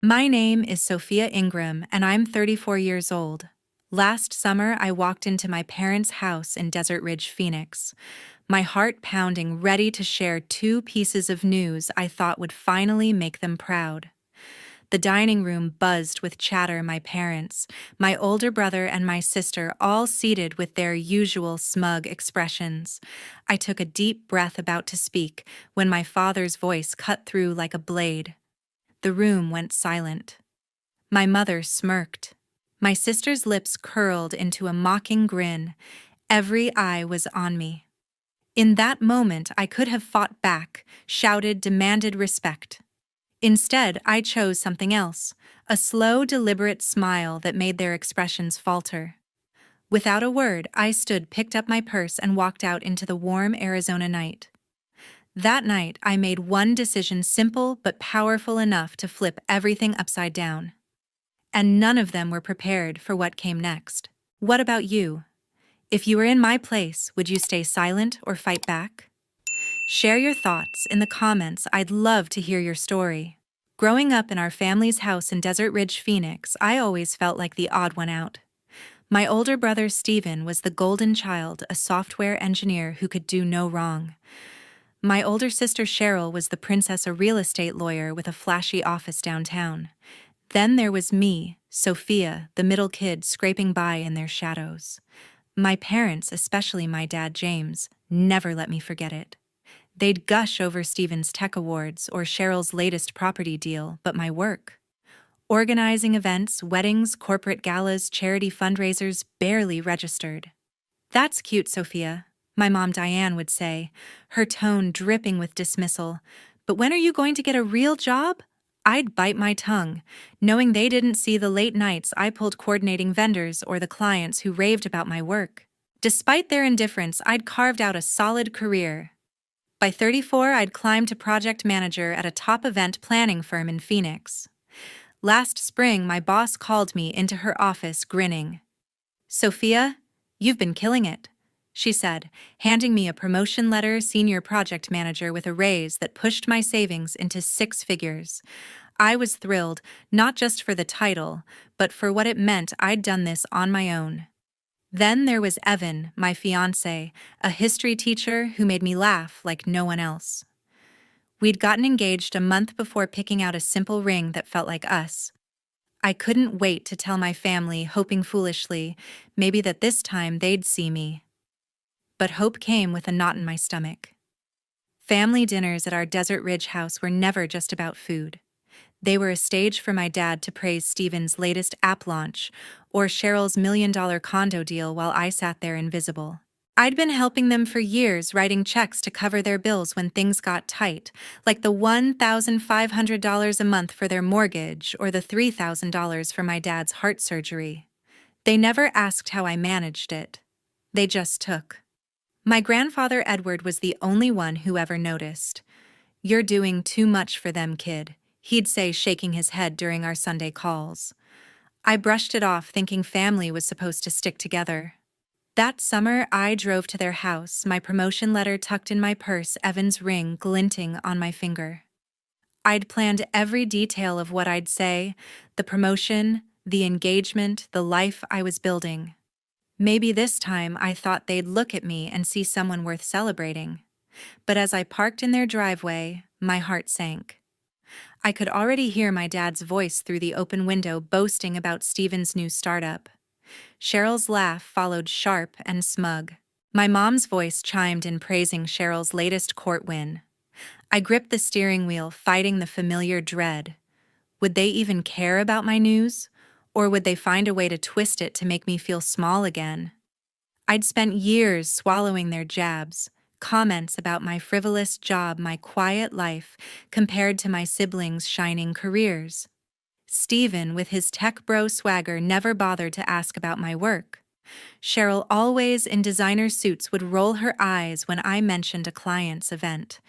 My name is Sophia Ingram, and I'm 34 years old. Last summer, I walked into my parents' house in Desert Ridge, Phoenix, my heart pounding, ready to share two pieces of news I thought would finally make them proud. The dining room buzzed with chatter. My parents, my older brother, and my sister all seated with their usual smug expressions. I took a deep breath about to speak when my father's voice cut through like a blade. The room went silent. My mother smirked. My sister's lips curled into a mocking grin. Every eye was on me. In that moment, I could have fought back, shouted, demanded respect. Instead, I chose something else, a slow, deliberate smile that made their expressions falter. Without a word, I stood, picked up my purse, and walked out into the warm Arizona night. That night, I made one decision, simple but powerful enough to flip everything upside down. And none of them were prepared for what came next. What about you? If you were in my place, would you stay silent or fight back? Share your thoughts in the comments. I'd love to hear your story. Growing up in our family's house in Desert Ridge, Phoenix, I always felt like the odd one out. My older brother Steven was the golden child, a software engineer who could do no wrong. My older sister Cheryl was the princess, a real estate lawyer with a flashy office downtown. Then there was me, Sophia, the middle kid scraping by in their shadows. My parents, especially my dad James, never let me forget it. They'd gush over Steven's tech awards or Cheryl's latest property deal, but my work, organizing events, weddings, corporate galas, charity fundraisers, barely registered. "That's cute, Sophia," my mom Diane would say, her tone dripping with dismissal. "But when are you going to get a real job?" I'd bite my tongue, knowing they didn't see the late nights I pulled coordinating vendors or the clients who raved about my work. Despite their indifference, I'd carved out a solid career. By 34, I'd climbed to project manager at a top event planning firm in Phoenix. Last spring, my boss called me into her office grinning. "Sophia, you've been killing it," she said, handing me a promotion letter, senior project manager, with a raise that pushed my savings into six figures. I was thrilled, not just for the title, but for what it meant. I'd done this on my own. Then there was Evan, my fiancé, a history teacher who made me laugh like no one else. We'd gotten engaged a month before, picking out a simple ring that felt like us. I couldn't wait to tell my family, hoping foolishly, maybe that this time they'd see me. But hope came with a knot in my stomach. Family dinners at our Desert Ridge house were never just about food. They were a stage for my dad to praise Steven's latest app launch or Cheryl's $1 million condo deal while I sat there invisible. I'd been helping them for years, writing checks to cover their bills when things got tight, like the $1,500 a month for their mortgage or the $3,000 for my dad's heart surgery. They never asked how I managed it. They just took. My grandfather Edward was the only one who ever noticed. "You're doing too much for them, kid," he'd say, shaking his head during our Sunday calls. I brushed it off, thinking family was supposed to stick together. That summer, I drove to their house, my promotion letter tucked in my purse, Evan's ring glinting on my finger. I'd planned every detail of what I'd say, the promotion, the engagement, the life I was building. Maybe this time I thought they'd look at me and see someone worth celebrating. But as I parked in their driveway, my heart sank. I could already hear my dad's voice through the open window boasting about Steven's new startup. Cheryl's laugh followed, sharp and smug. My mom's voice chimed in, praising Cheryl's latest court win. I gripped the steering wheel, fighting the familiar dread. Would they even care about my news? Or would they find a way to twist it to make me feel small again? I'd spent years swallowing their jabs, comments about my frivolous job, my quiet life, compared to my siblings' shining careers. Steven, with his tech bro swagger, never bothered to ask about my work. Cheryl, always in designer suits, would roll her eyes when I mentioned a client's event.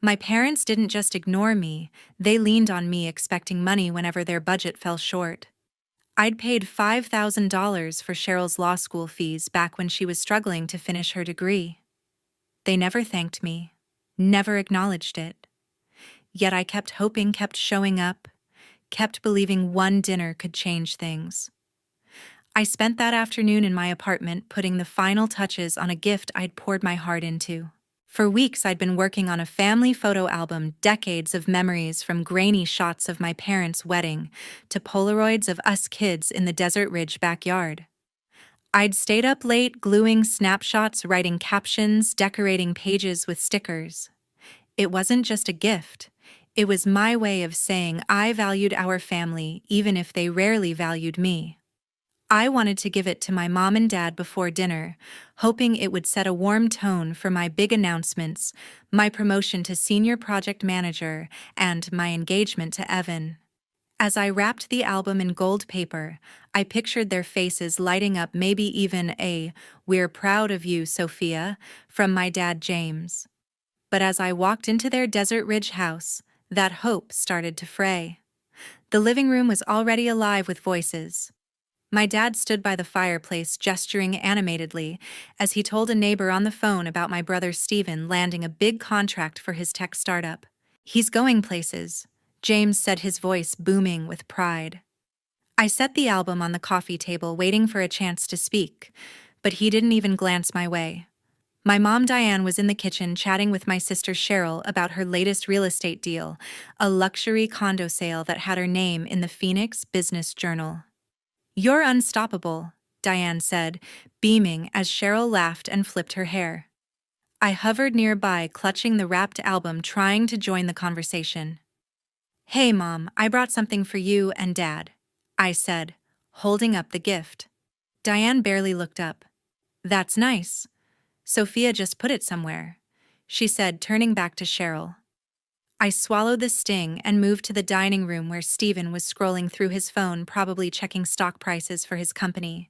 My parents didn't just ignore me, they leaned on me, expecting money whenever their budget fell short. I'd paid $5,000 for Cheryl's law school fees back when she was struggling to finish her degree. They never thanked me, never acknowledged it. Yet I kept hoping, kept showing up, kept believing one dinner could change things. I spent that afternoon in my apartment putting the final touches on a gift I'd poured my heart into. For weeks, I'd been working on a family photo album, decades of memories from grainy shots of my parents' wedding to Polaroids of us kids in the Desert Ridge backyard. I'd stayed up late gluing snapshots, writing captions, decorating pages with stickers. It wasn't just a gift. It was my way of saying I valued our family even if they rarely valued me. I wanted to give it to my mom and dad before dinner, hoping it would set a warm tone for my big announcements, my promotion to senior project manager, and my engagement to Evan. As I wrapped the album in gold paper, I pictured their faces lighting up, maybe even a "We're proud of you, Sophia" from my dad James. But as I walked into their Desert Ridge house, that hope started to fray. The living room was already alive with voices. My dad stood by the fireplace gesturing animatedly as he told a neighbor on the phone about my brother Steven landing a big contract for his tech startup. "He's going places," James said, his voice booming with pride. I set the album on the coffee table waiting for a chance to speak, but he didn't even glance my way. My mom Diane was in the kitchen chatting with my sister Cheryl about her latest real estate deal, a luxury condo sale that had her name in the Phoenix Business Journal. "You're unstoppable," Diane said, beaming as Cheryl laughed and flipped her hair. I hovered nearby, clutching the wrapped album, trying to join the conversation. "Hey, Mom, I brought something for you and Dad," I said, holding up the gift. Diane barely looked up. "That's nice. Sophia just put it somewhere," she said, turning back to Cheryl. I swallowed the sting and moved to the dining room where Stephen was scrolling through his phone, probably checking stock prices for his company.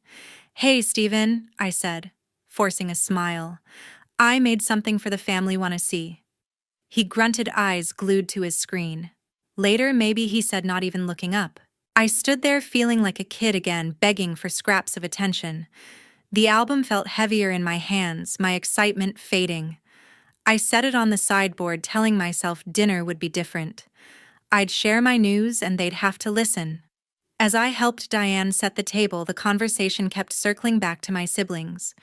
"Hey, Stephen," I said, forcing a smile. "I made something for the family, want to see?" He grunted, eyes glued to his screen. Later, maybe, he said, not even looking up. I stood there feeling like a kid again, begging for scraps of attention. The album felt heavier in my hands, my excitement fading. I set it on the sideboard, telling myself dinner would be different. I'd share my news and they'd have to listen. As I helped Diane set the table, the conversation kept circling back to my siblings.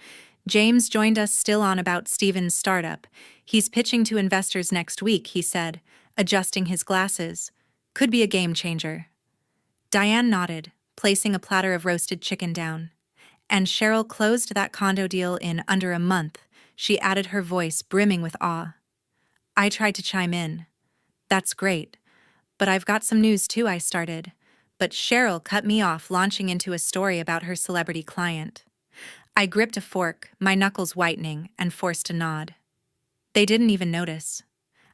James joined us, still on about Stephen's startup. "He's pitching to investors next week," he said, adjusting his glasses. "Could be a game changer." Diane nodded, placing a platter of roasted chicken down. "And Cheryl closed that condo deal in under a month," she added, her voice brimming with awe. I tried to chime in. "That's great. But I've got some news too," I started. But Cheryl cut me off, launching into a story about her celebrity client. I gripped a fork, my knuckles whitening, and forced a nod. They didn't even notice.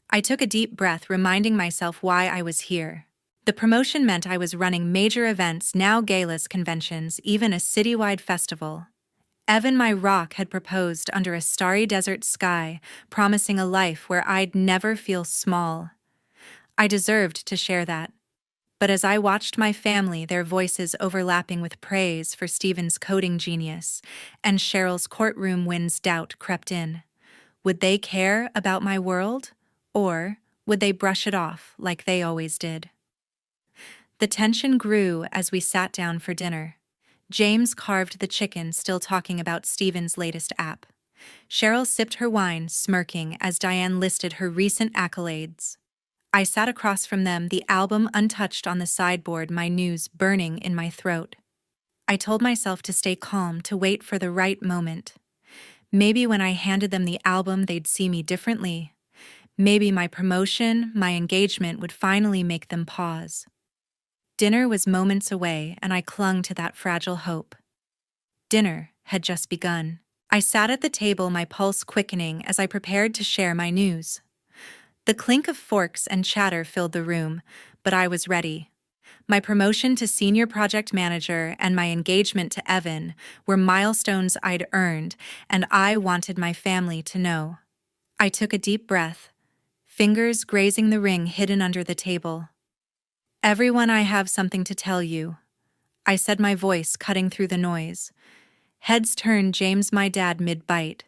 I took a deep breath, reminding myself why I was here. The promotion meant I was running major events, now galas, conventions, even a citywide festival. Evan, my rock, had proposed under a starry desert sky, promising a life where I'd never feel small. I deserved to share that. But as I watched my family, their voices overlapping with praise for Stephen's coding genius, and Cheryl's courtroom wins, doubt crept in. Would they care about my world? Or would they brush it off like they always did? The tension grew as we sat down for dinner. James carved the chicken, still talking about Stephen's latest app. Cheryl sipped her wine, smirking as Diane listed her recent accolades. I sat across from them, the album untouched on the sideboard, my news burning in my throat. I told myself to stay calm, to wait for the right moment. Maybe when I handed them the album, they'd see me differently. Maybe my promotion, my engagement would finally make them pause. Dinner was moments away, and I clung to that fragile hope. Dinner had just begun. I sat at the table, my pulse quickening as I prepared to share my news. The clink of forks and chatter filled the room, but I was ready. My promotion to senior project manager and my engagement to Evan were milestones I'd earned, and I wanted my family to know. I took a deep breath, fingers grazing the ring hidden under the table. "Everyone, I have something to tell you," I said, my voice cutting through the noise. Heads turned, James, my dad, mid-bite.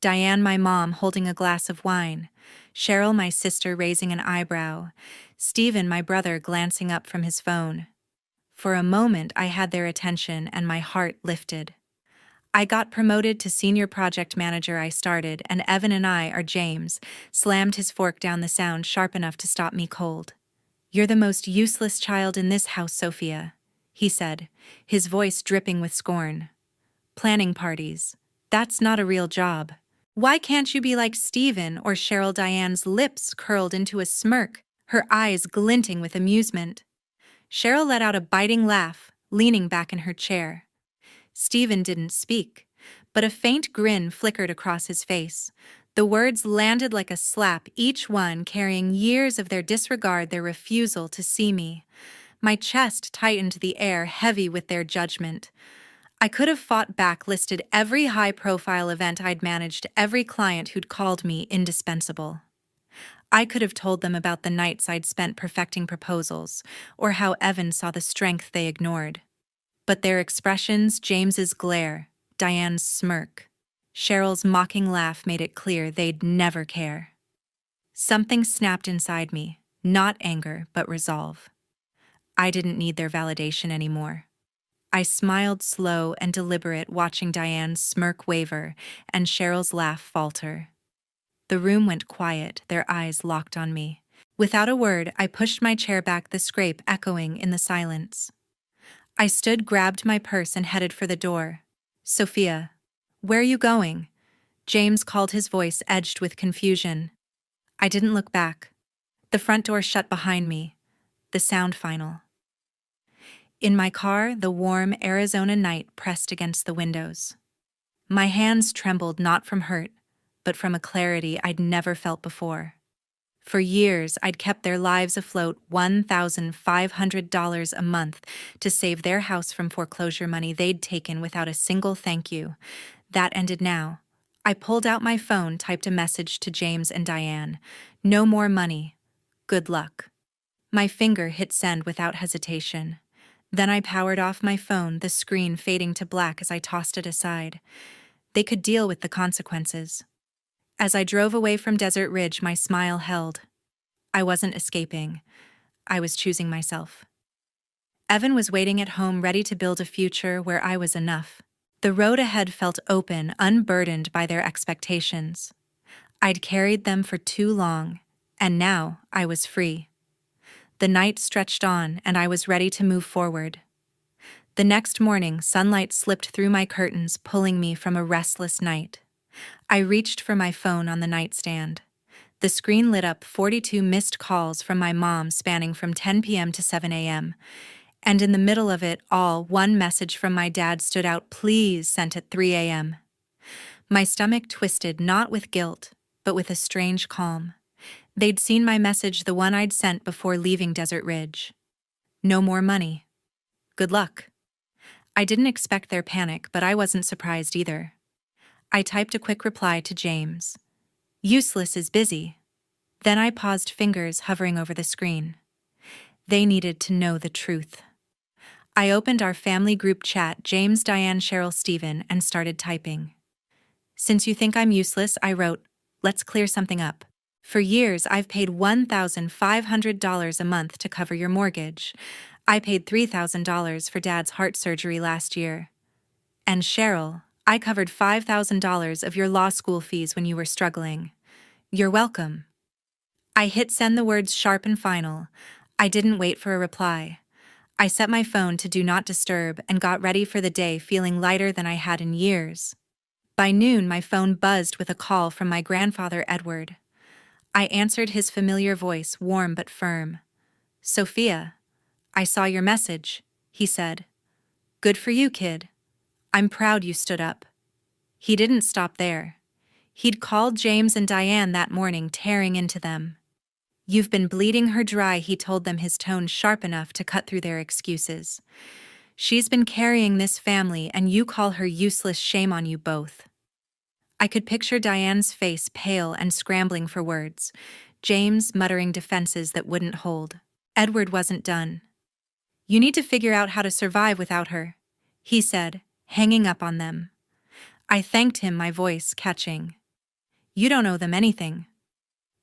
Diane, my mom, holding a glass of wine. Cheryl, my sister, raising an eyebrow, Stephen, my brother, glancing up from his phone. For a moment, I had their attention and my heart lifted. I got promoted to senior project manager. I started, and Evan and I, our James, slammed his fork down the sound sharp enough to stop me cold. "You're the most useless child in this house, Sophia," he said, his voice dripping with scorn. "Planning parties. That's not a real job. Why can't you be like Stephen?" Or Cheryl. Diane's lips curled into a smirk, her eyes glinting with amusement. Cheryl let out a biting laugh, leaning back in her chair. Stephen didn't speak, but a faint grin flickered across his face. The words landed like a slap, each one carrying years of their disregard, their refusal to see me. My chest tightened, the air heavy with their judgment. I could have fought back, listed every high-profile event I'd managed, every client who'd called me indispensable. I could have told them about the nights I'd spent perfecting proposals, or how Evan saw the strength they ignored. But their expressions, James's glare, Diane's smirk, Cheryl's mocking laugh made it clear they'd never care. Something snapped inside me, not anger, but resolve. I didn't need their validation anymore. I smiled, slow and deliberate, watching Diane's smirk waver and Cheryl's laugh falter. The room went quiet, their eyes locked on me. Without a word, I pushed my chair back, the scrape echoing in the silence. I stood, grabbed my purse, and headed for the door. "Sophia, where are you going?" James called, his voice edged with confusion. I didn't look back. The front door shut behind me, the sound final. In my car, the warm Arizona night pressed against the windows. My hands trembled, not from hurt, but from a clarity I'd never felt before. For years, I'd kept their lives afloat, $1,500 a month to save their house from foreclosure, money they'd taken without a single thank you. That ended now. I pulled out my phone, typed a message to James and Diane. "No more money. Good luck." My finger hit send without hesitation. Then I powered off my phone, the screen fading to black as I tossed it aside. They could deal with the consequences. As I drove away from Desert Ridge, my smile held. I wasn't escaping. I was choosing myself. Evan was waiting at home, ready to build a future where I was enough. The road ahead felt open, unburdened by their expectations. I'd carried them for too long, and now I was free. The night stretched on, and I was ready to move forward. The next morning, sunlight slipped through my curtains, pulling me from a restless night. I reached for my phone on the nightstand. The screen lit up, 42 missed calls from my mom spanning from 10 p.m. to 7 a.m. And in the middle of it all, one message from my dad stood out, "Please," sent at 3 a.m. My stomach twisted, not with guilt, but with a strange calm. They'd seen my message, the one I'd sent before leaving Desert Ridge. "No more money. Good luck." I didn't expect their panic, but I wasn't surprised either. I typed a quick reply to James. "Useless is busy." Then I paused, fingers hovering over the screen. They needed to know the truth. I opened our family group chat, James, Diane, Cheryl, Stephen, and started typing. "Since you think I'm useless," I wrote, "let's clear something up. For years, I've paid $1,500 a month to cover your mortgage. I paid $3,000 for Dad's heart surgery last year. And Cheryl, I covered $5,000 of your law school fees when you were struggling. You're welcome." I hit send, the words sharp and final. I didn't wait for a reply. I set my phone to do not disturb and got ready for the day, feeling lighter than I had in years. By noon, my phone buzzed with a call from my grandfather, Edward. I answered, his familiar voice, warm but firm. "Sophia, I saw your message," he said. "Good for you, kid. I'm proud you stood up." He didn't stop there. He'd called James and Diane that morning, tearing into them. "You've been bleeding her dry," he told them, his tone sharp enough to cut through their excuses. "She's been carrying this family, and you call her useless. Shame on you both." I could picture Diane's face, pale and scrambling for words. James muttering defenses that wouldn't hold. Edward wasn't done. "You need to figure out how to survive without her," he said, hanging up on them. I thanked him, my voice catching. "You don't owe them anything."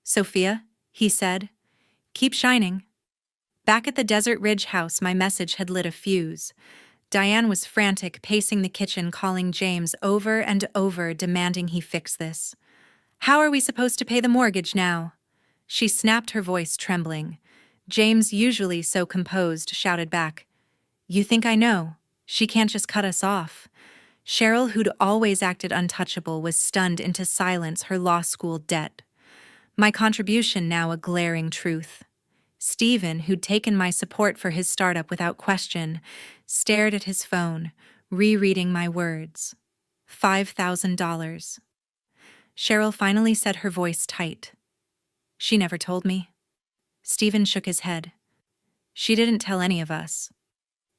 "Sophia," he said, "keep shining." Back at the Desert Ridge house, my message had lit a fuse. Diane was frantic, pacing the kitchen, calling James over and over, demanding he fix this. "How are we supposed to pay the mortgage now?" She snapped, her voice trembling. James, usually so composed, shouted back, "You think I know? She can't just cut us off." Cheryl, who'd always acted untouchable, was stunned into silence, her law school debt. My contribution now a glaring truth. Stephen, who'd taken my support for his startup without question, stared at his phone, rereading my words. $5,000. Cheryl finally said, her voice tight. "She never told me." Stephen shook his head. "She didn't tell any of us."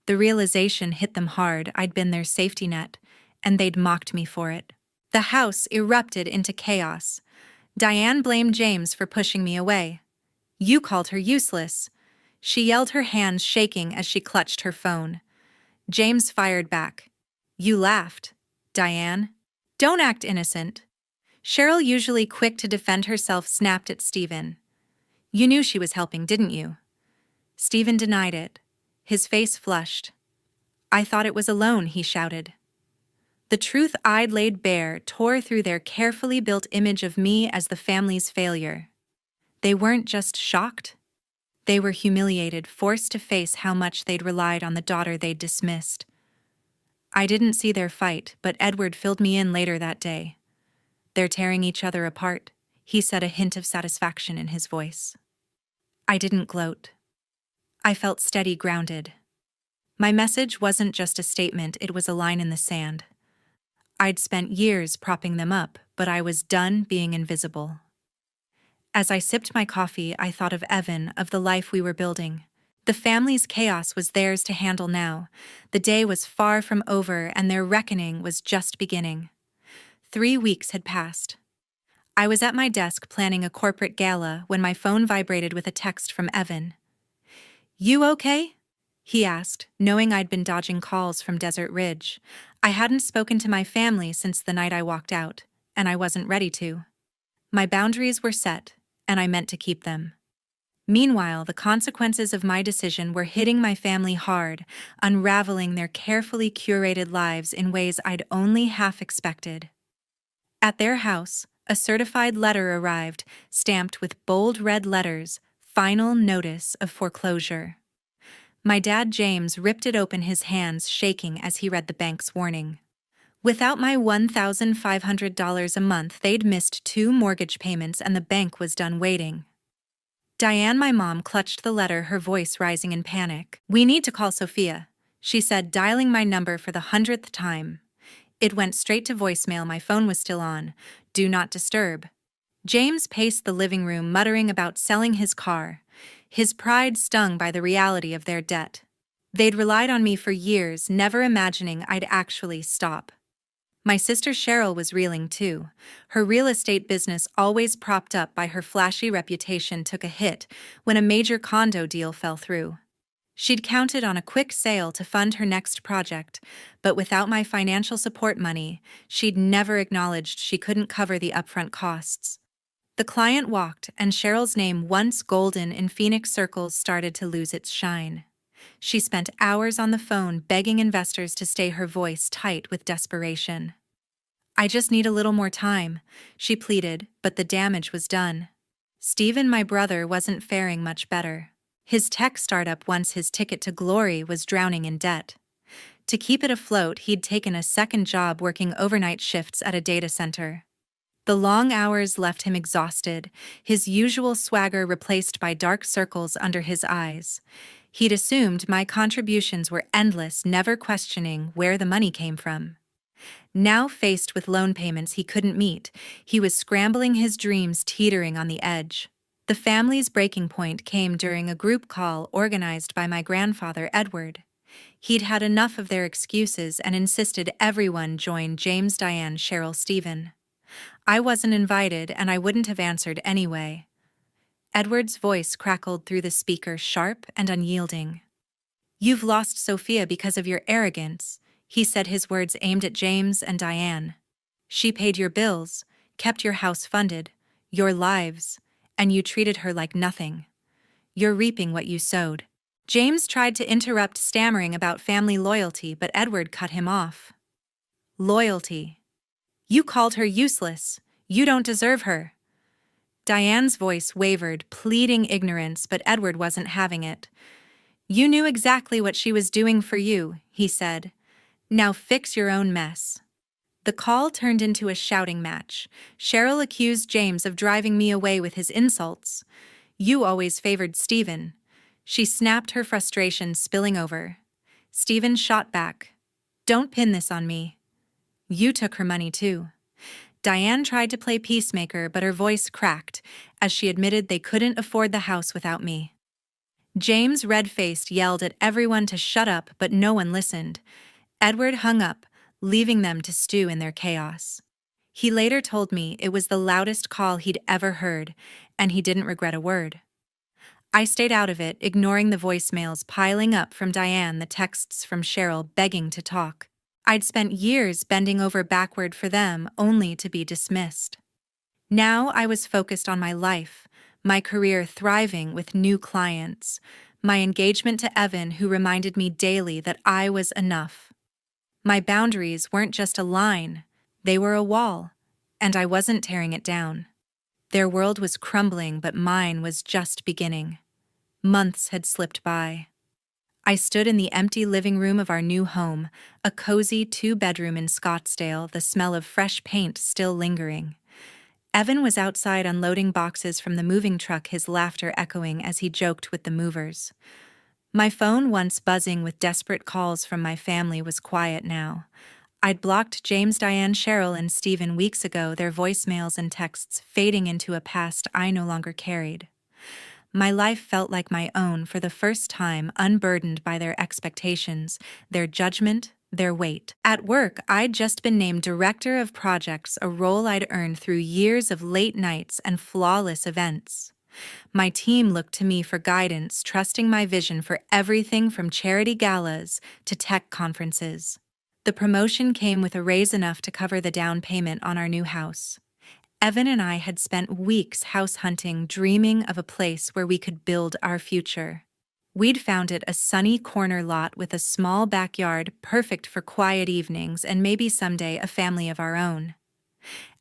The realization hit them hard. I'd been their safety net, and they'd mocked me for it. The house erupted into chaos. Diane blamed James for pushing me away. "You called her useless." She yelled, her hands shaking as she clutched her phone. James fired back. "You laughed, Diane. Don't act innocent." Cheryl, usually quick to defend herself, snapped at Stephen. "You knew she was helping, didn't you?" Stephen denied it. His face flushed. "I thought it was a loan," he shouted. The truth I'd laid bare tore through their carefully built image of me as the family's failure. They weren't just shocked. They were humiliated, forced to face how much they'd relied on the daughter they'd dismissed. I didn't see their fight, but Edward filled me in later that day. "They're tearing each other apart," he said, a hint of satisfaction in his voice. I didn't gloat. I felt steady, grounded. My message wasn't just a statement, it was a line in the sand. I'd spent years propping them up, but I was done being invisible. As I sipped my coffee, I thought of Evan, of the life we were building. The family's chaos was theirs to handle now. The day was far from over, and their reckoning was just beginning. 3 weeks had passed. I was at my desk planning a corporate gala when my phone vibrated with a text from Evan. "You okay?" he asked, knowing I'd been dodging calls from Desert Ridge. I hadn't spoken to my family since the night I walked out, and I wasn't ready to. My boundaries were set, and I meant to keep them. Meanwhile, the consequences of my decision were hitting my family hard, unraveling their carefully curated lives in ways I'd only half expected. At their house, a certified letter arrived, stamped with bold red letters, "Final Notice of Foreclosure." My dad, James, ripped it open, his hands shaking as he read the bank's warning. Without my $1,500 a month, they'd missed 2 mortgage payments and the bank was done waiting. Diane, my mom, clutched the letter, her voice rising in panic. "We need to call Sophia," she said, dialing my number for the 100th time. It went straight to voicemail. My phone was still on. "Do not disturb." James paced the living room, muttering about selling his car, his pride stung by the reality of their debt. They'd relied on me for years, never imagining I'd actually stop. My sister Cheryl was reeling too. Her real estate business, always propped up by her flashy reputation, took a hit when a major condo deal fell through. She'd counted on a quick sale to fund her next project, but without my financial support money, she'd never acknowledged she couldn't cover the upfront costs. The client walked, and Cheryl's name, once golden in Phoenix circles, started to lose its shine. She spent hours on the phone begging investors to stay, her voice tight with desperation. "I just need a little more time," she pleaded, but the damage was done. Stephen, my brother, wasn't faring much better. His tech startup, once his ticket to glory, was drowning in debt. To keep it afloat, he'd taken a second job working overnight shifts at a data center. The long hours left him exhausted, his usual swagger replaced by dark circles under his eyes. He'd assumed my contributions were endless, never questioning where the money came from. Now, faced with loan payments he couldn't meet, he was scrambling, his dreams teetering on the edge. The family's breaking point came during a group call organized by my grandfather, Edward. He'd had enough of their excuses and insisted everyone join: James, Diane, Cheryl, Stephen. I wasn't invited, and I wouldn't have answered anyway. Edward's voice crackled through the speaker, sharp and unyielding. "You've lost Sophia because of your arrogance," he said, his words aimed at James and Diane. "She paid your bills, kept your house funded, your lives, and you treated her like nothing. You're reaping what you sowed." James tried to interrupt, stammering about family loyalty, but Edward cut him off. "Loyalty? You called her useless. You don't deserve her." Diane's voice wavered, pleading ignorance, but Edward wasn't having it. "You knew exactly what she was doing for you," he said. "Now fix your own mess." The call turned into a shouting match. Cheryl accused James of driving me away with his insults. "You always favored Stephen." She snapped, her frustration spilling over. Stephen shot back. "Don't pin this on me. You took her money too." Diane tried to play peacemaker, but her voice cracked as she admitted they couldn't afford the house without me. James, red-faced, yelled at everyone to shut up, but no one listened. Edward hung up, leaving them to stew in their chaos. He later told me it was the loudest call he'd ever heard, and he didn't regret a word. I stayed out of it, ignoring the voicemails piling up from Diane, the texts from Cheryl begging to talk. I'd spent years bending over backward for them, only to be dismissed. Now I was focused on my life, my career thriving with new clients, my engagement to Evan, who reminded me daily that I was enough. My boundaries weren't just a line, they were a wall, and I wasn't tearing it down. Their world was crumbling, but mine was just beginning. Months had slipped by. I stood in the empty living room of our new home, a cozy 2-bedroom in Scottsdale, the smell of fresh paint still lingering. Evan was outside unloading boxes from the moving truck, his laughter echoing as he joked with the movers. My phone, once buzzing with desperate calls from my family, was quiet now. I'd blocked James, Diane, Cheryl, and Stephen weeks ago, their voicemails and texts fading into a past I no longer carried. My life felt like my own for the first time, unburdened by their expectations, their judgment, their weight. At work, I'd just been named Director of Projects, a role I'd earned through years of late nights and flawless events. My team looked to me for guidance, trusting my vision for everything from charity galas to tech conferences. The promotion came with a raise enough to cover the down payment on our new house. Evan and I had spent weeks house hunting, dreaming of a place where we could build our future. We'd found it a sunny corner lot with a small backyard, perfect for quiet evenings and maybe someday a family of our own.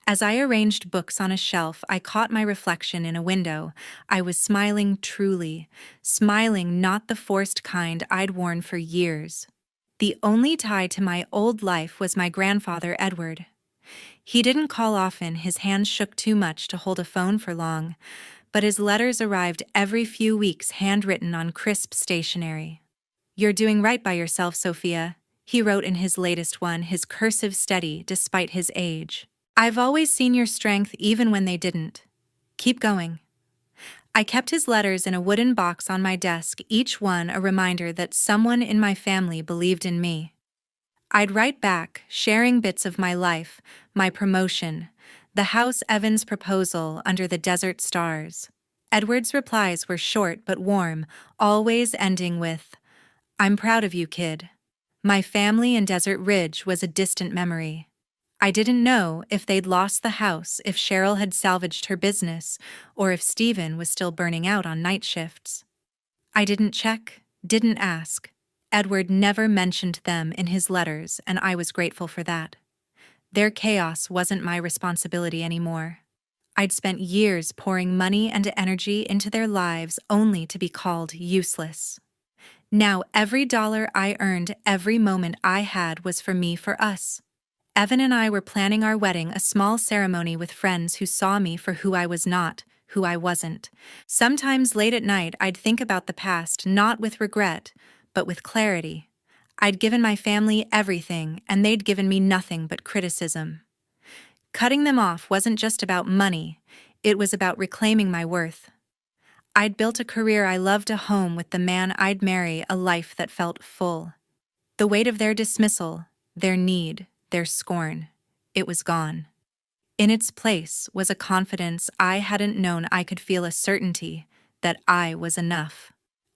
As I arranged books on a shelf, I caught my reflection in a window. I was smiling truly, smiling not the forced kind I'd worn for years. The only tie to my old life was my grandfather, Edward. He didn't call often, his hands shook too much to hold a phone for long, but his letters arrived every few weeks, handwritten on crisp stationery. "You're doing right by yourself, Sophia," he wrote in his latest one, his cursive steady despite his age. "I've always seen your strength even when they didn't. Keep going." I kept his letters in a wooden box on my desk, each one a reminder that someone in my family believed in me. I'd write back, sharing bits of my life, my promotion, the house, Evan's proposal under the desert stars. Edward's replies were short but warm, always ending with, "I'm proud of you, kid." My family in Desert Ridge was a distant memory. I didn't know if they'd lost the house, if Cheryl had salvaged her business, or if Stephen was still burning out on night shifts. I didn't check, didn't ask. Edward never mentioned them in his letters, and I was grateful for that. Their chaos wasn't my responsibility anymore. I'd spent years pouring money and energy into their lives only to be called useless. Now every dollar I earned, every moment I had was for me, for us. Evan and I were planning our wedding, a small ceremony with friends who saw me for who I was not, who I wasn't. Sometimes late at night I'd think about the past, not with regret, but with clarity. I'd given my family everything, and they'd given me nothing but criticism. Cutting them off wasn't just about money, it was about reclaiming my worth. I'd built a career I loved, a home with the man I'd marry, a life that felt full. The weight of their dismissal, their need, their scorn, it was gone. In its place was a confidence I hadn't known I could feel, a certainty that I was enough.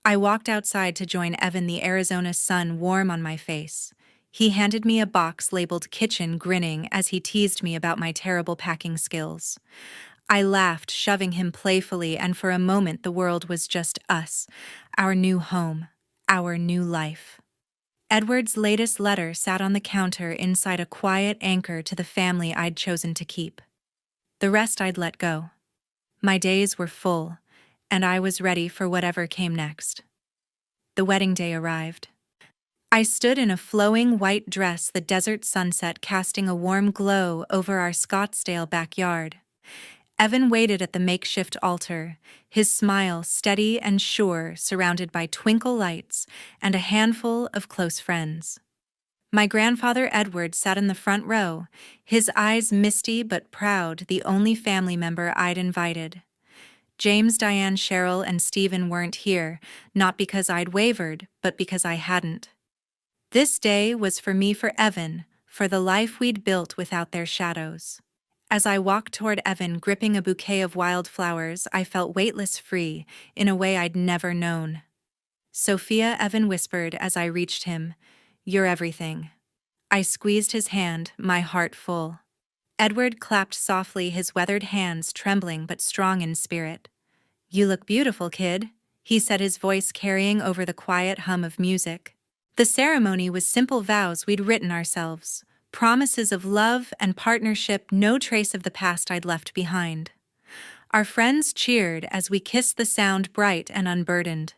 I walked outside to join Evan, the Arizona sun warm on my face. He handed me a box labeled kitchen, grinning as he teased me about my terrible packing skills. I laughed, shoving him playfully, and for a moment the world was just us, our new home, our new life. Edward's latest letter sat on the counter inside a quiet anchor to the family I'd chosen to keep. The rest I'd let go. My days were full, and I was ready for whatever came next. The wedding day arrived. I stood in a flowing white dress, the desert sunset casting a warm glow over our Scottsdale backyard. Evan waited at the makeshift altar, his smile steady and sure, surrounded by twinkle lights and a handful of close friends. My grandfather Edward sat in the front row, his eyes misty but proud, the only family member I'd invited. James, Diane, Cheryl, and Stephen weren't here, not because I'd wavered, but because I hadn't. This day was for me, for Evan, for the life we'd built without their shadows. As I walked toward Evan, gripping a bouquet of wildflowers, I felt weightless, free, in a way I'd never known. "Sophia," Evan whispered as I reached him, "you're everything." I squeezed his hand, my heart full. Edward clapped softly, his weathered hands trembling but strong in spirit. "You look beautiful, kid," he said, his voice carrying over the quiet hum of music. The ceremony was simple vows we'd written ourselves, promises of love and partnership, no trace of the past I'd left behind. Our friends cheered as we kissed the sound, bright and unburdened.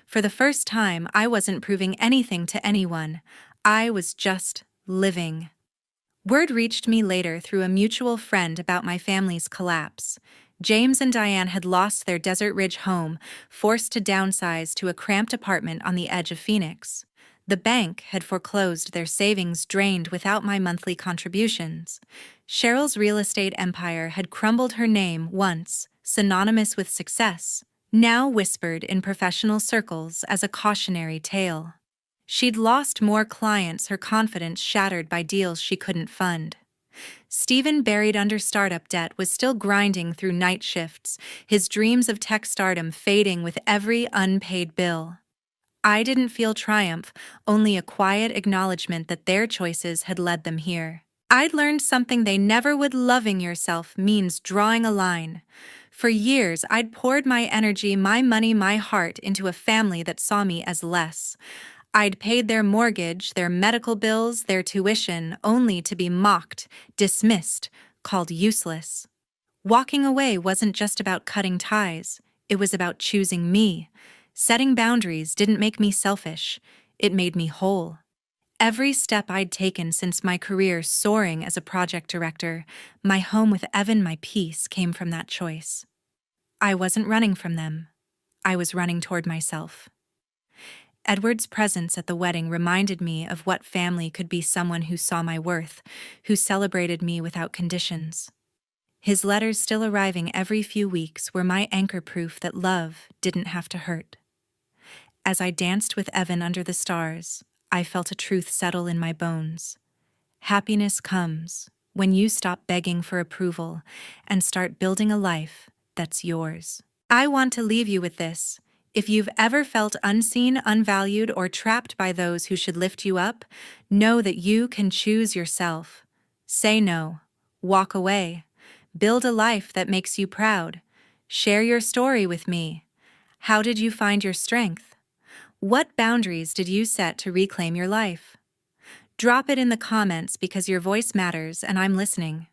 For the first time, I wasn't proving anything to anyone. I was just living. Word reached me later through a mutual friend about my family's collapse. James and Diane had lost their Desert Ridge home, forced to downsize to a cramped apartment on the edge of Phoenix. The bank had foreclosed, their savings drained without my monthly contributions. Cheryl's real estate empire had crumbled, her name, once synonymous with success, now whispered in professional circles as a cautionary tale. She'd lost more clients, her confidence shattered by deals she couldn't fund. Stephen, buried under startup debt, was still grinding through night shifts, his dreams of tech stardom fading with every unpaid bill. I didn't feel triumph, only a quiet acknowledgement that their choices had led them here. I'd learned something they never would. Loving yourself means drawing a line. For years, I'd poured my energy, my money, my heart into a family that saw me as less. I'd paid their mortgage, their medical bills, their tuition, only to be mocked, dismissed, called useless. Walking away wasn't just about cutting ties, it was about choosing me. Setting boundaries didn't make me selfish, it made me whole. Every step I'd taken since my career soaring as a project director, my home with Evan, my peace, came from that choice. I wasn't running from them. I was running toward myself. Edward's presence at the wedding reminded me of what family could be: someone who saw my worth, who celebrated me without conditions. His letters, still arriving every few weeks, were my anchor, proof that love didn't have to hurt. As I danced with Evan under the stars, I felt a truth settle in my bones. Happiness comes when you stop begging for approval and start building a life that's yours. I want to leave you with this. If you've ever felt unseen, unvalued, or trapped by those who should lift you up, know that you can choose yourself. Say no. Walk away. Build a life that makes you proud. Share your story with me. How did you find your strength? What boundaries did you set to reclaim your life? Drop it in the comments, because your voice matters and I'm listening.